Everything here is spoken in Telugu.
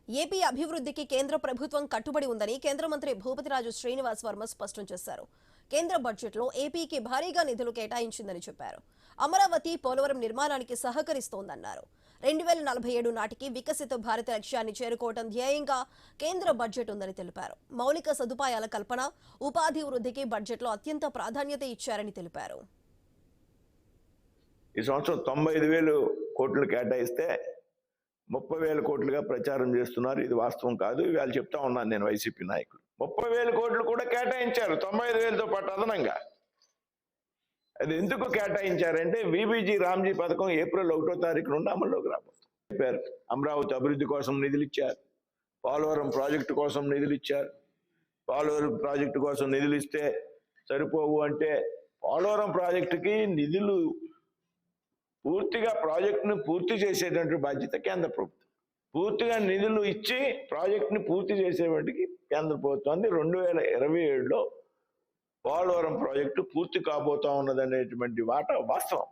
ఏపీ అభివృద్ధికి కేంద్ర ప్రభుత్వం కట్టుబడి ఉందని కేంద్ర మంత్రి భూపతిరాజు శ్రీనివాస్ వర్మ స్పష్టం చేశారు. కేంద్ర బడ్జెట్లో ఏపీకి భారీగా నిధులు కేటాయించిందని చెప్పారు. అమరావతి పోలవరం నిర్మాణానికి సహకరిస్తోందన్నారు. 2047 నాటికి వికసిత భారత లక్ష్యాన్ని చేరుకోవడం ధ్యేయంగా కేంద్ర బడ్జెట్ ఉందని తెలిపారు. మౌలిక సదుపాయాల కల్పన, ఉపాధి వృద్ధికి బడ్జెట్లో అత్యంత ప్రాధాన్యత ఇచ్చారని తెలిపారు. ఈ సంవత్సరం 95,000 కోట్లు కేటాయిస్తే 30,000 కోట్లుగా ప్రచారం చేస్తున్నారు. ఇది వాస్తవం కాదు. ఇవాళ చెప్తా ఉన్నాను నేను వైసీపీ నాయకులు. 30,000 కోట్లు కూడా కేటాయించారు 95,000తో పాటు అదనంగా. అది ఎందుకు కేటాయించారంటే విబిజీ రామ్జీ పథకం ఏప్రిల్ 1వ తారీఖు నుండి అమల్లోకి రాబోతుంది చెప్పారు. అమరావతి అభివృద్ధి కోసం నిధులు ఇచ్చారు. పోలవరం ప్రాజెక్టు కోసం నిధులు ఇచ్చారు. పోలవరం ప్రాజెక్టు కోసం నిధులు ఇస్తే సరిపోవు అంటే పోలవరం ప్రాజెక్టుకి నిధులు పూర్తిగా ప్రాజెక్టును పూర్తి చేసేటువంటి బాధ్యత కేంద్ర ప్రభుత్వం. పూర్తిగా నిధులు ఇచ్చి ప్రాజెక్టుని పూర్తి చేసేవాటికి కేంద్ర ప్రభుత్వం 2027లో పోలవరం ప్రాజెక్టు పూర్తి కాబోతా ఉన్నదనేటువంటి వాస్తవం.